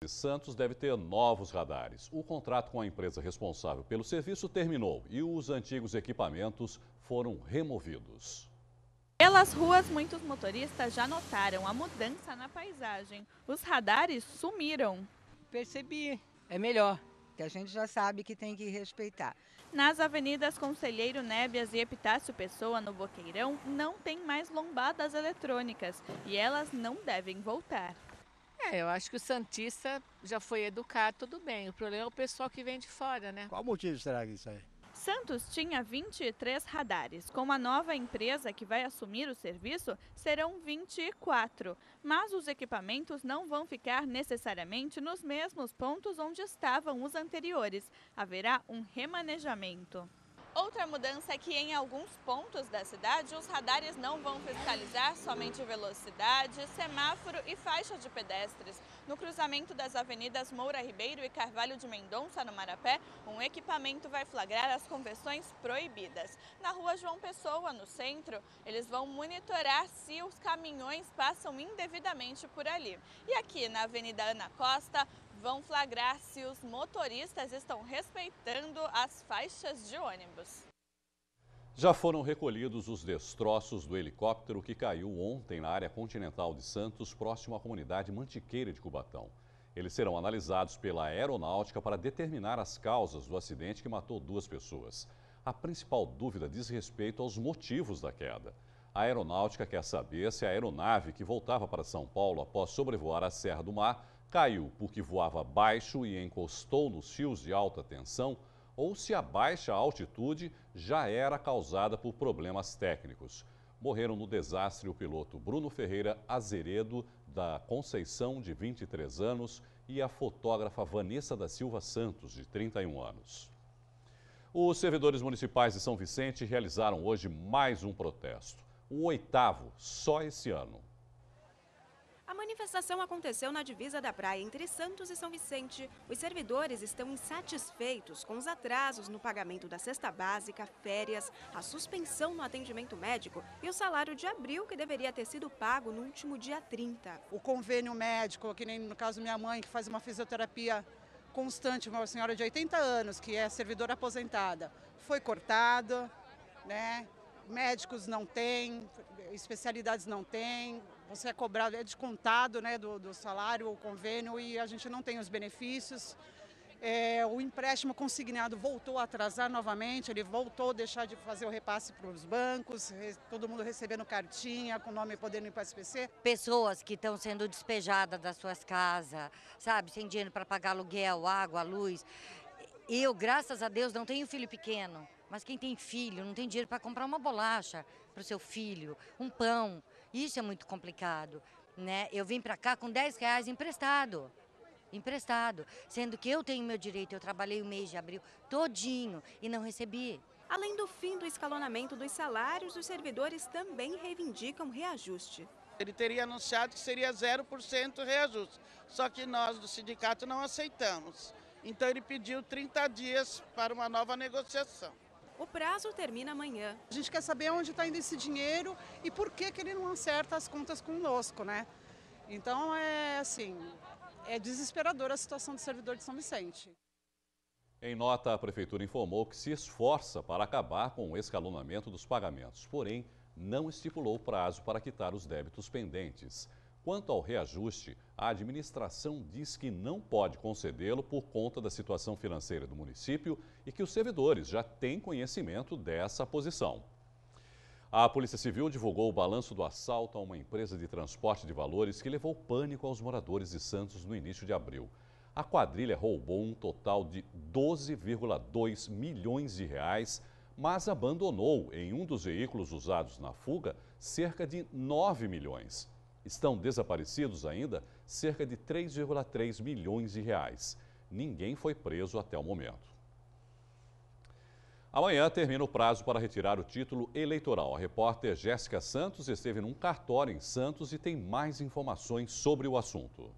Santos deve ter novos radares. O contrato com a empresa responsável pelo serviço terminou e os antigos equipamentos foram removidos. Pelas ruas, muitos motoristas já notaram a mudança na paisagem. Os radares sumiram. Percebi, é melhor, que a gente já sabe que tem que respeitar. Nas avenidas Conselheiro Nébias e Epitácio Pessoa, no Boqueirão, não tem mais lombadas eletrônicas e elas não devem voltar. Eu acho que o santista já foi educado, tudo bem. O problema é o pessoal que vem de fora, né? Qual o motivo será que isso aí? Santos tinha 23 radares. Com a nova empresa que vai assumir o serviço, serão 24. Mas os equipamentos não vão ficar necessariamente nos mesmos pontos onde estavam os anteriores. Haverá um remanejamento. Outra mudança é que em alguns pontos da cidade os radares não vão fiscalizar somente velocidade, semáforo e faixa de pedestres. No cruzamento das avenidas Moura Ribeiro e Carvalho de Mendonça, no Marapé, um equipamento vai flagrar as conversões proibidas. Na rua João Pessoa, no centro, eles vão monitorar se os caminhões passam indevidamente por ali. E aqui na Avenida Ana Costa, vão flagrar se os motoristas estão respeitando as faixas de ônibus. Já foram recolhidos os destroços do helicóptero que caiu ontem na área continental de Santos, próximo à comunidade Mantiqueira de Cubatão. Eles serão analisados pela aeronáutica para determinar as causas do acidente que matou 2 pessoas. A principal dúvida diz respeito aos motivos da queda. A aeronáutica quer saber se a aeronave que voltava para São Paulo após sobrevoar a Serra do Mar caiu porque voava baixo e encostou nos fios de alta tensão ou se a baixa altitude já era causada por problemas técnicos. Morreram no desastre o piloto Bruno Ferreira Azeredo, da Conceição, de 23 anos, e a fotógrafa Vanessa da Silva Santos, de 31 anos. Os servidores municipais de São Vicente realizaram hoje mais um protesto, o 8º só esse ano. A manifestação aconteceu na divisa da praia entre Santos e São Vicente. Os servidores estão insatisfeitos com os atrasos no pagamento da cesta básica, férias, a suspensão no atendimento médico e o salário de abril que deveria ter sido pago no último dia 30. O convênio médico, que nem no caso minha mãe, que faz uma fisioterapia constante, uma senhora de 80 anos, que é servidora aposentada, foi cortado, né? Médicos não tem, especialidades não tem, você é cobrado, é descontado, né, do salário, o convênio, e a gente não tem os benefícios. O empréstimo consignado voltou a atrasar novamente, ele voltou a deixar de fazer o repasse para os bancos, todo mundo recebendo cartinha, com nome podendo ir para a SPC. Pessoas que estão sendo despejadas das suas casas, sabe, sem dinheiro para pagar aluguel, água, luz. Eu, graças a Deus, não tenho filho pequeno. Mas quem tem filho não tem dinheiro para comprar uma bolacha para o seu filho, um pão. Isso é muito complicado, né? Eu vim para cá com R$10 emprestado, sendo que eu tenho meu direito, eu trabalhei o mês de abril todinho e não recebi. Além do fim do escalonamento dos salários, os servidores também reivindicam reajuste. Ele teria anunciado que seria 0% reajuste, só que nós do sindicato não aceitamos. Então ele pediu 30 dias para uma nova negociação. O prazo termina amanhã. A gente quer saber onde está indo esse dinheiro e por que ele não acerta as contas conosco, né? Então é desesperadora a situação do servidor de São Vicente. Em nota, a Prefeitura informou que se esforça para acabar com o escalonamento dos pagamentos, porém não estipulou prazo para quitar os débitos pendentes. Quanto ao reajuste, a administração diz que não pode concedê-lo por conta da situação financeira do município e que os servidores já têm conhecimento dessa posição. A Polícia Civil divulgou o balanço do assalto a uma empresa de transporte de valores que levou pânico aos moradores de Santos no início de abril. A quadrilha roubou um total de 12,2 milhões de reais, mas abandonou em um dos veículos usados na fuga cerca de 9 milhões. Estão desaparecidos ainda cerca de 3,3 milhões de reais. Ninguém foi preso até o momento. Amanhã termina o prazo para retirar o título eleitoral. A repórter Jéssica Santos esteve num cartório em Santos e tem mais informações sobre o assunto.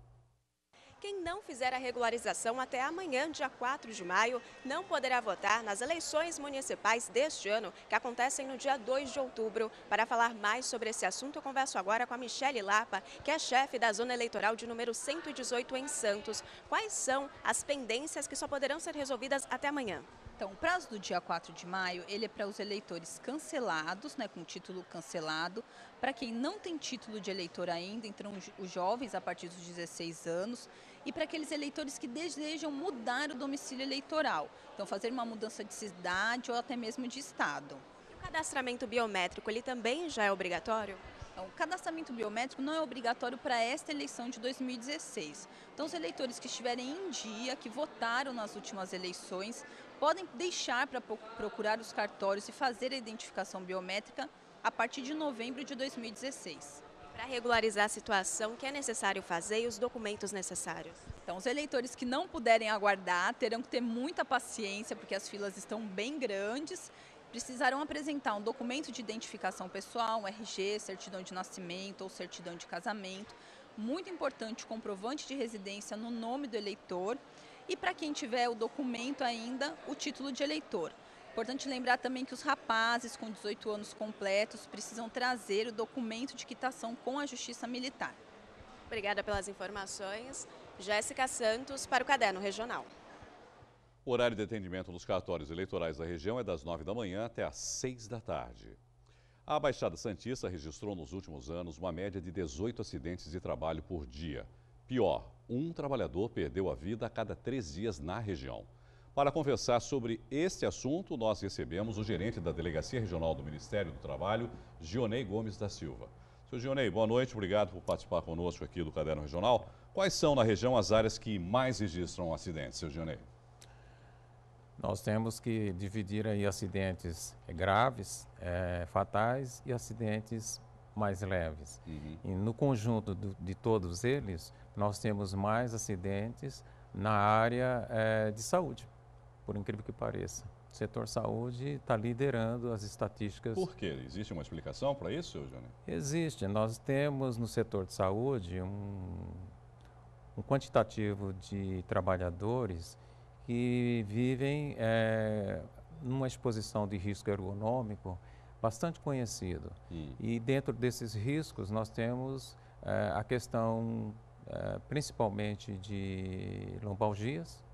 Quem não fizer a regularização até amanhã, dia 4 de maio, não poderá votar nas eleições municipais deste ano, que acontecem no dia 2 de outubro. Para falar mais sobre esse assunto, eu converso agora com a Michele Lapa, que é chefe da Zona Eleitoral de número 118 em Santos. Quais são as pendências que só poderão ser resolvidas até amanhã? Então, o prazo do dia 4 de maio, ele é para os eleitores cancelados, né, com título cancelado. Para quem não tem título de eleitor ainda, então os jovens a partir dos 16 anos. E para aqueles eleitores que desejam mudar o domicílio eleitoral. Então, fazer uma mudança de cidade ou até mesmo de estado. E o cadastramento biométrico, ele também já é obrigatório? Então, o cadastramento biométrico não é obrigatório para esta eleição de 2016. Então, os eleitores que estiverem em dia, que votaram nas últimas eleições, podem deixar para procurar os cartórios e fazer a identificação biométrica a partir de novembro de 2016. Para regularizar a situação, o que é necessário fazer e os documentos necessários? Então, os eleitores que não puderem aguardar terão que ter muita paciência, porque as filas estão bem grandes. Precisarão apresentar um documento de identificação pessoal, um RG, certidão de nascimento ou certidão de casamento. Muito importante, comprovante de residência no nome do eleitor. E para quem tiver o documento ainda, o título de eleitor. Importante lembrar também que os rapazes com 18 anos completos precisam trazer o documento de quitação com a Justiça Militar. Obrigada pelas informações. Jéssica Santos para o Caderno Regional. O horário de atendimento nos cartórios eleitorais da região é das 9 da manhã até às 6 da tarde. A Baixada Santista registrou nos últimos anos uma média de 18 acidentes de trabalho por dia. Pior, um trabalhador perdeu a vida a cada 3 dias na região. Para conversar sobre este assunto, nós recebemos o gerente da Delegacia Regional do Ministério do Trabalho, Gionei Gomes da Silva. Seu Gionei, boa noite, obrigado por participar conosco aqui do Caderno Regional. Quais são na região as áreas que mais registram acidentes, seu Gionei? Nós temos que dividir aí acidentes graves, fatais e acidentes mais leves. E no conjunto de todos eles, nós temos mais acidentes na área de saúde, por incrível que pareça. O setor saúde está liderando as estatísticas. Por quê? Existe uma explicação para isso, seu Gionei? Existe. Nós temos no setor de saúde um quantitativo de trabalhadores que vivem numa exposição de risco ergonômico bastante conhecido. E dentro desses riscos nós temos a questão principalmente de lombalgias.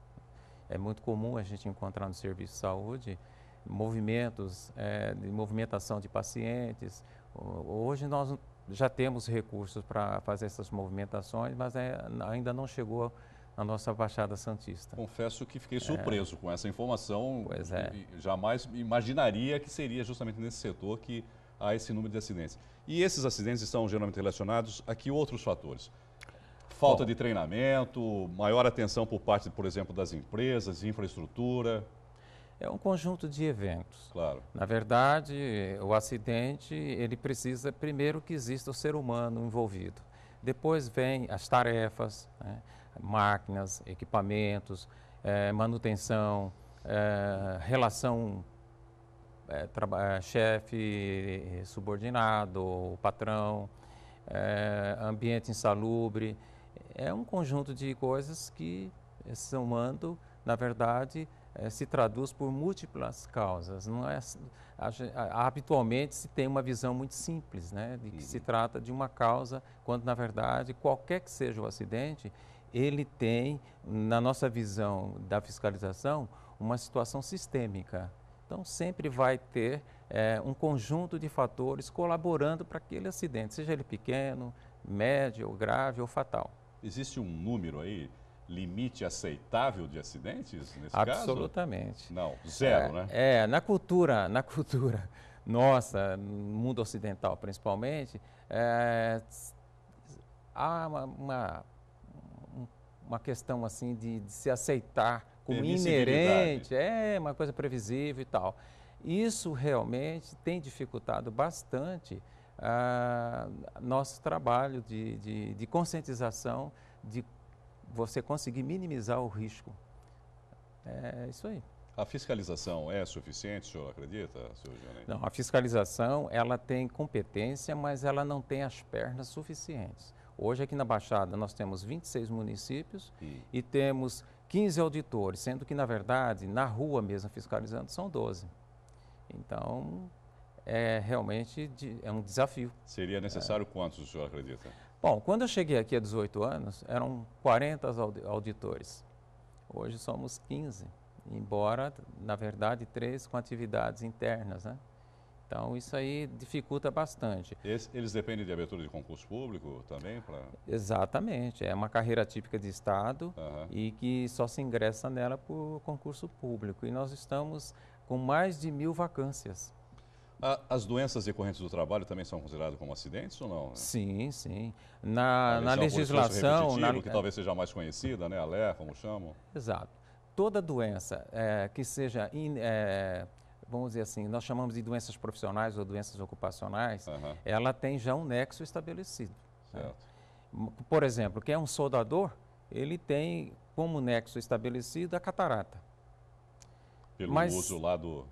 É muito comum a gente encontrar no serviço de saúde movimentos de movimentação de pacientes. Hoje nós já temos recursos para fazer essas movimentações, mas ainda não chegou na nossa Baixada Santista. Confesso que fiquei surpreso com essa informação. Pois é. Jamais imaginaria que seria justamente nesse setor que há esse número de acidentes. E esses acidentes estão geralmente relacionados a que outros fatores? Falta de treinamento, maior atenção por parte, por exemplo, das empresas, infraestrutura? É um conjunto de eventos. Claro. Na verdade, o acidente, ele precisa primeiro que exista o ser humano envolvido. Depois vem as tarefas, né? Máquinas, equipamentos, manutenção, relação chefe subordinado, patrão, ambiente insalubre. É um conjunto de coisas que, somando, na verdade, se traduz por múltiplas causas. Não é, habitualmente se tem uma visão muito simples, né, de que se trata de uma causa, quando, na verdade, qualquer que seja o acidente, ele tem, na nossa visão da fiscalização, uma situação sistêmica. Então, sempre vai ter um conjunto de fatores colaborando para aquele acidente, seja ele pequeno, médio, grave ou fatal. Existe um número aí, limite aceitável de acidentes nesse Absolutamente. caso? Não, zero, né? Na cultura nossa, no mundo ocidental principalmente, há uma questão assim de se aceitar como inerente, uma coisa previsível e tal. Isso realmente tem dificultado bastante nosso trabalho de conscientização, de você conseguir minimizar o risco. É isso aí. A fiscalização é suficiente, o senhor acredita, senhor Gionei? Não, a fiscalização ela tem competência, mas ela não tem as pernas suficientes. Hoje aqui na Baixada nós temos 26 municípios e temos 15 auditores, sendo que na verdade na rua mesmo fiscalizando são 12. Então realmente é um desafio. Seria necessário quantos o senhor acredita? Bom, quando eu cheguei aqui há 18 anos eram 40 auditores. Hoje somos 15, embora na verdade 3 com atividades internas, né? Então, isso aí dificulta bastante. Eles dependem de abertura de concurso público também? Exatamente. É uma carreira típica de Estado e que só se ingressa nela por concurso público. E nós estamos com mais de 1000 vacâncias. As doenças decorrentes do trabalho também são consideradas como acidentes ou não? Sim, sim. Na legislação... que talvez seja a mais conhecida, né? A LER, como chamam. Exato. Toda doença que seja... vamos dizer assim, nós chamamos de doenças profissionais ou doenças ocupacionais, ela tem já um nexo estabelecido. Certo. Né? Por exemplo, quem é um soldador, ele tem como nexo estabelecido a catarata. Pelo uso lá do...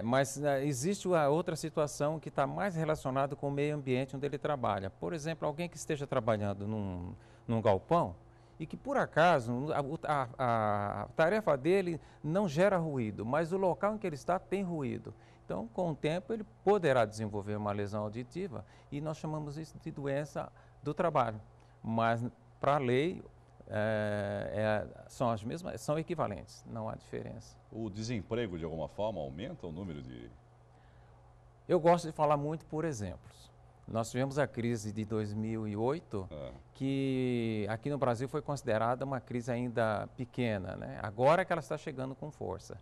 mas existe a outra situação que está mais relacionada com o meio ambiente onde ele trabalha. Por exemplo, alguém que esteja trabalhando num galpão, e que, por acaso, a tarefa dele não gera ruído, mas o local em que ele está tem ruído. Então, com o tempo, ele poderá desenvolver uma lesão auditiva e nós chamamos isso de doença do trabalho. Mas, para a lei, são as mesmas, são equivalentes, não há diferença. O desemprego, de alguma forma, aumenta o número de... Eu gosto de falar muito por exemplos. Nós tivemos a crise de 2008, que aqui no Brasil foi considerada uma crise ainda pequena, né? Agora que ela está chegando com força.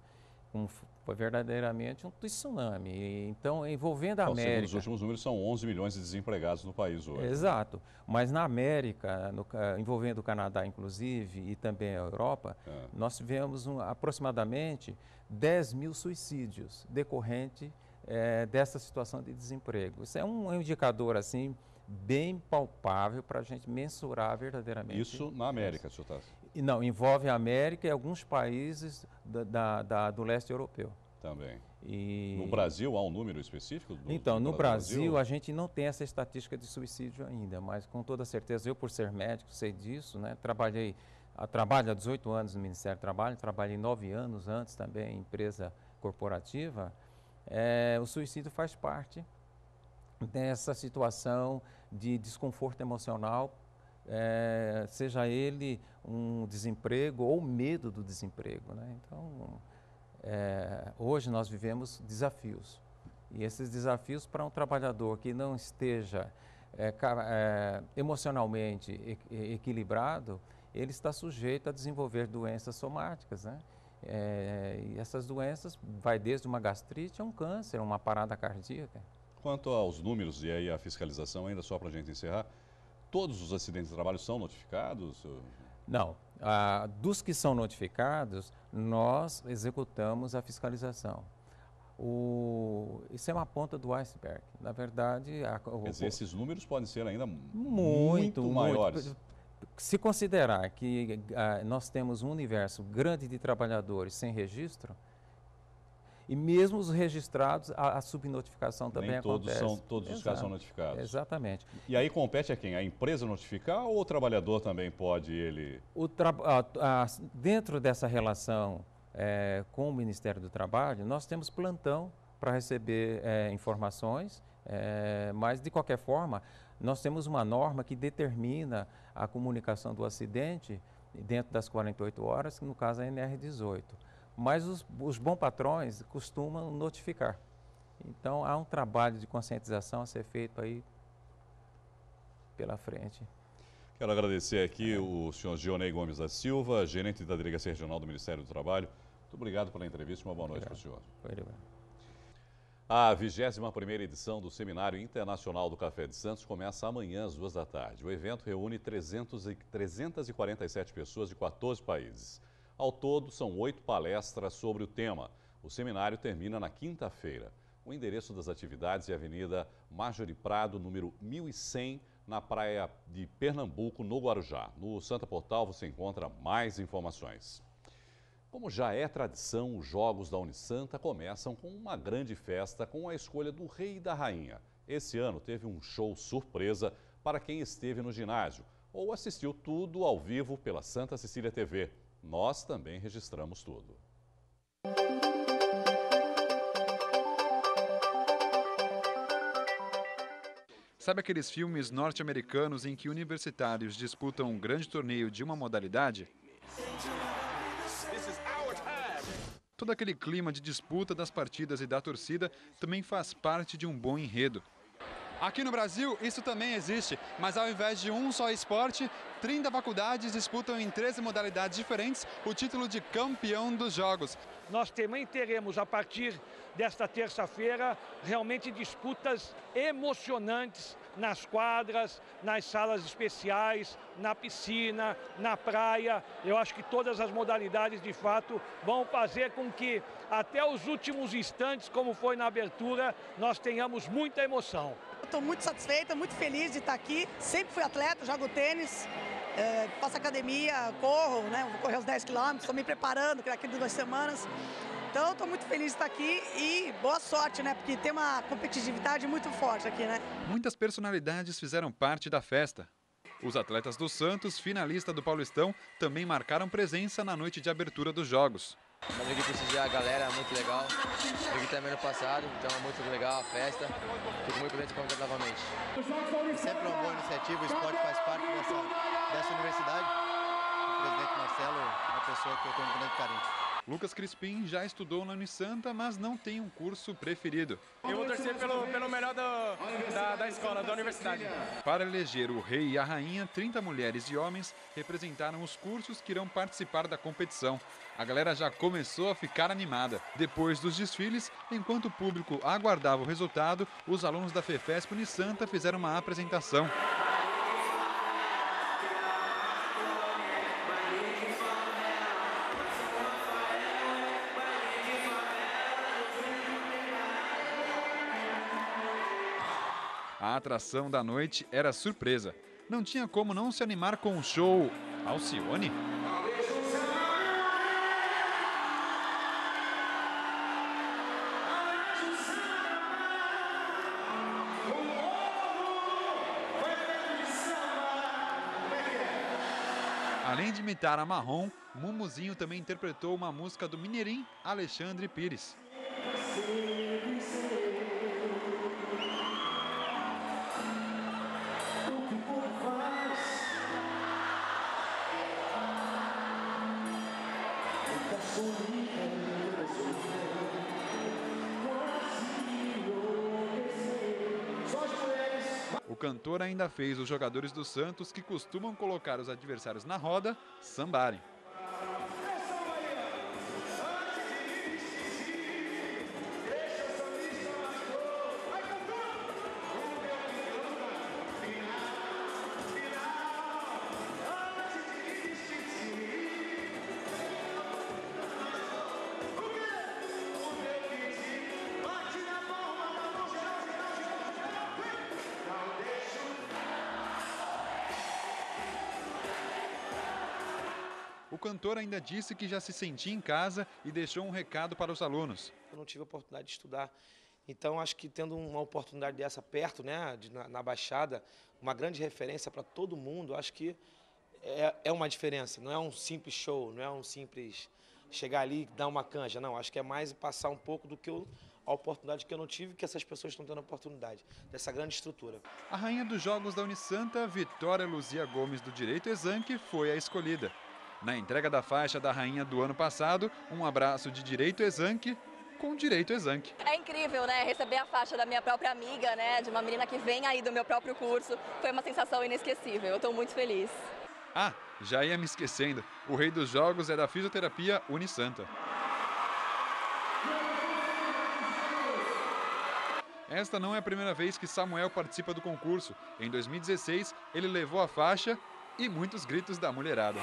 Foi verdadeiramente um tsunami. Então, envolvendo a América... Segundo os últimos números, são 11 milhões de desempregados no país hoje. Exato. Mas na América, envolvendo o Canadá, inclusive, e também a Europa, nós tivemos aproximadamente 10 mil suicídios decorrentes dessa situação de desemprego. Isso é um indicador assim bem palpável para a gente mensurar verdadeiramente. Isso na América, senhor Tassi? Não, envolve a América e alguns países do leste europeu. Também. No Brasil há um número específico? Então, no Brasil a gente não tem essa estatística de suicídio ainda, mas com toda certeza, eu por ser médico sei disso, né? Trabalho há 18 anos no Ministério do Trabalho, trabalhei 9 anos antes também em empresa corporativa. O suicídio faz parte dessa situação de desconforto emocional, seja ele um desemprego ou medo do desemprego, né? Então, hoje nós vivemos desafios. E esses desafios para um trabalhador que não esteja emocionalmente equilibrado, ele está sujeito a desenvolver doenças somáticas, né? E essas doenças vai desde uma gastrite a um câncer, uma parada cardíaca. Quanto aos números e aí a fiscalização, ainda só para a gente encerrar, todos os acidentes de trabalho são notificados? Não. Dos que são notificados, nós executamos a fiscalização. Isso é uma ponta do iceberg. Na verdade... esses números podem ser ainda muito maiores. Se considerar que nós temos um universo grande de trabalhadores sem registro, e mesmo os registrados, a subnotificação também acontece. Todos os casos são notificados. Exatamente. E aí compete a quem? A empresa notificar ou o trabalhador também pode Dentro dessa relação com o Ministério do Trabalho, nós temos plantão para receber informações, mas de qualquer forma, nós temos uma norma que determina a comunicação do acidente dentro das 48 horas, que no caso é a NR18. Mas os bons patrões costumam notificar. Então, há um trabalho de conscientização a ser feito aí pela frente. Quero agradecer aqui o senhor Gionei Gomes da Silva, gerente da Delegacia Regional do Ministério do Trabalho. Muito obrigado pela entrevista e uma boa noite para o senhor. A 21ª edição do Seminário Internacional do Café de Santos começa amanhã às 14h. O evento reúne 347 pessoas de 14 países. Ao todo, são 8 palestras sobre o tema. O seminário termina na quinta-feira. O endereço das atividades é a Avenida Major de Prado, número 1100, na praia de Pernambuco, no Guarujá. No Santa Portal você encontra mais informações. Como já é tradição, os Jogos da Unisanta começam com uma grande festa com a escolha do rei e da rainha. Esse ano teve um show surpresa para quem esteve no ginásio ou assistiu tudo ao vivo pela Santa Cecília TV. Nós também registramos tudo. Sabe aqueles filmes norte-americanos em que universitários disputam um grande torneio de uma modalidade? Todo aquele clima de disputa das partidas e da torcida também faz parte de um bom enredo. Aqui no Brasil, isso também existe, mas ao invés de um só esporte, 30 faculdades disputam em 13 modalidades diferentes o título de campeão dos Jogos. Nós também teremos, a partir desta terça-feira, realmente disputas emocionantes nas quadras, nas salas especiais, na piscina, na praia. Eu acho que todas as modalidades, de fato, vão fazer com que, até os últimos instantes, como foi na abertura, nós tenhamos muita emoção. Estou muito satisfeita, muito feliz de estar aqui. Sempre fui atleta, jogo tênis, faço academia, corro, né? Vou correr os 10 quilômetros, estou me preparando daqui a 2 semanas. Então, estou muito feliz de estar aqui e boa sorte, né? Porque tem uma competitividade muito forte aqui, né? Muitas personalidades fizeram parte da festa. Os atletas do Santos, finalista do Paulistão, também marcaram presença na noite de abertura dos Jogos. Mas aqui prestigiar a galera, muito legal. Eu aqui também no passado, então é muito legal a festa. Fico muito contente de convidar novamente. É sempre uma boa iniciativa, o esporte faz parte dessa universidade. O presidente Marcelo é uma pessoa que eu tenho um grande carinho. Lucas Crispim já estudou na Unisanta, mas não tem um curso preferido. Eu vou torcer pelo melhor da escola, da universidade. Para eleger o rei e a rainha, 30 mulheres e homens representaram os cursos que irão participar da competição. A galera já começou a ficar animada. Depois dos desfiles, enquanto o público aguardava o resultado, os alunos da FEFESP Unisanta fizeram uma apresentação. A atração da noite era surpresa. Não tinha como não se animar com o show Alcione. Além de imitar a Marrom, Mumuzinho também interpretou uma música do mineirim Alexandre Pires. O cantor ainda fez os jogadores do Santos, que costumam colocar os adversários na roda, sambarem. O cantor ainda disse que já se sentia em casa e deixou um recado para os alunos. Eu não tive a oportunidade de estudar, então acho que tendo uma oportunidade dessa perto, né, na Baixada, uma grande referência para todo mundo, acho que é uma diferença. Não é um simples show, não é um simples chegar ali e dar uma canja, não. Acho que é mais passar um pouco do que a oportunidade que eu não tive, que essas pessoas estão tendo a oportunidade, dessa grande estrutura. A rainha dos Jogos da Unisanta, Vitória Luzia Gomes do Direito Exanque, foi a escolhida. Na entrega da faixa da rainha do ano passado, um abraço de Direito Exanque com Direito Exanque. É incrível, né? Receber a faixa da minha própria amiga, né? De uma menina que vem aí do meu próprio curso. Foi uma sensação inesquecível. Eu estou muito feliz. Ah, já ia me esquecendo. O rei dos jogos é da fisioterapia Unisanta. Esta não é a primeira vez que Samuel participa do concurso. Em 2016, ele levou a faixa e muitos gritos da mulherada.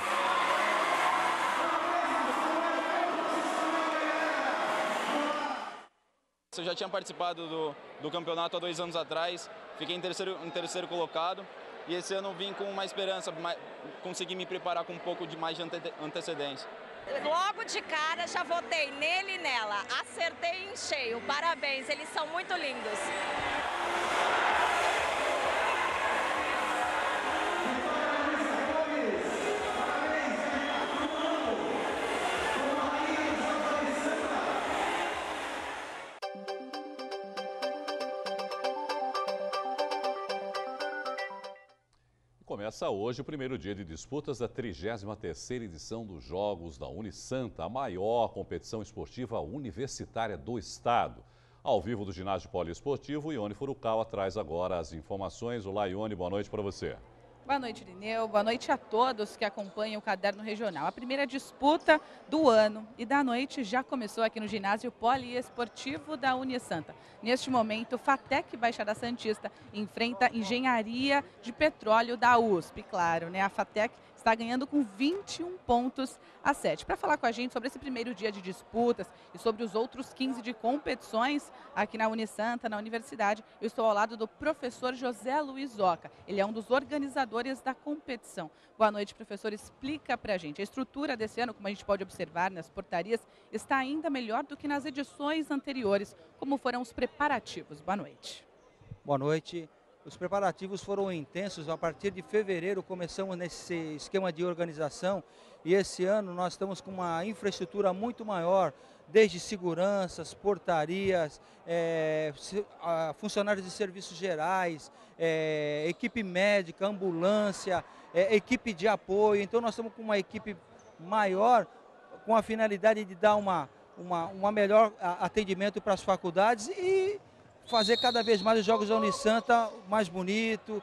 Eu já tinha participado do campeonato há 2 anos atrás, fiquei em terceiro colocado e esse ano vim com uma esperança, consegui me preparar com um pouco de mais de antecedência. Logo de cara já votei nele e nela, acertei em cheio, parabéns, eles são muito lindos. Começa hoje o primeiro dia de disputas da 33ª edição dos Jogos da Unisanta, a maior competição esportiva universitária do estado. Ao vivo do ginásio poliesportivo, Ione Furukawa traz agora as informações. Olá, Ione, boa noite para você. Boa noite, Irineu. Boa noite a todos que acompanham o Caderno Regional. A primeira disputa do ano e da noite já começou aqui no ginásio poliesportivo da Unisanta. Neste momento, FATEC Baixada Santista enfrenta Engenharia de Petróleo da USP. Claro, né? A FATEC está ganhando com 21 pontos a 7. Para falar com a gente sobre esse primeiro dia de disputas e sobre os outros 15 de competições aqui na Unisanta, na universidade, eu estou ao lado do professor José Luiz Oca. Ele é um dos organizadores da competição. Boa noite, professor. Explica para a gente. A estrutura desse ano, como a gente pode observar nas portarias, está ainda melhor do que nas edições anteriores. Como foram os preparativos? Boa noite. Boa noite. Os preparativos foram intensos. A partir de fevereiro começamos nesse esquema de organização e esse ano nós estamos com uma infraestrutura muito maior, desde seguranças, portarias, funcionários de serviços gerais, equipe médica, ambulância, equipe de apoio. Então nós estamos com uma equipe maior com a finalidade de dar uma melhor atendimento para as faculdades e fazer cada vez mais os Jogos da Unisanta mais bonito,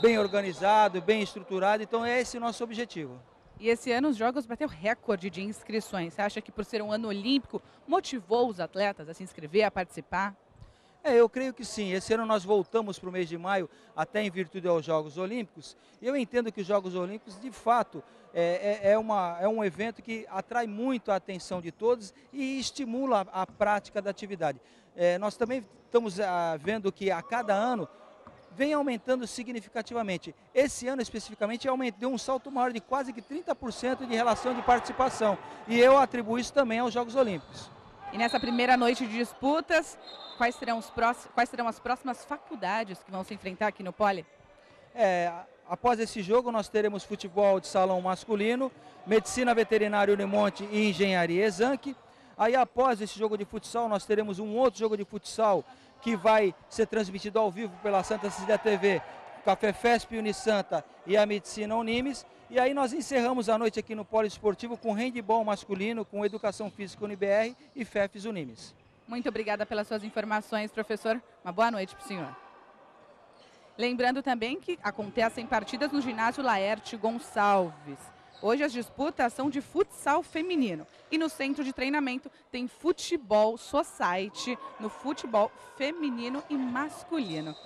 bem organizado, bem estruturado. Então é esse o nosso objetivo. E esse ano os Jogos bateu recorde de inscrições. Você acha que por ser um ano olímpico motivou os atletas a se inscrever, a participar? Eu creio que sim. Esse ano nós voltamos para o mês de maio, até em virtude aos Jogos Olímpicos. E eu entendo que os Jogos Olímpicos, de fato, é um evento que atrai muito a atenção de todos e estimula a prática da atividade. Nós também estamos vendo que a cada ano vem aumentando significativamente. Esse ano especificamente deu um salto maior de quase que 30% de relação de participação. E eu atribuo isso também aos Jogos Olímpicos. E nessa primeira noite de disputas, quais serão as próximas faculdades que vão se enfrentar aqui no Poli? Após esse jogo nós teremos futebol de salão masculino, medicina veterinária Unimonte e engenharia Exanc. Aí após esse jogo de futsal nós teremos um outro jogo de futsal que vai ser transmitido ao vivo pela Santa Cecília TV, Café Fesp Unisanta e a Medicina Unimes. E aí nós encerramos a noite aqui no Polo Esportivo com handebol masculino, com Educação Física UniBR e FEFES Unimes. Muito obrigada pelas suas informações, professor. Uma boa noite para o senhor. Lembrando também que acontecem partidas no ginásio Laerte Gonçalves. Hoje as disputas são de futsal feminino e no centro de treinamento tem futebol society no futebol feminino e masculino.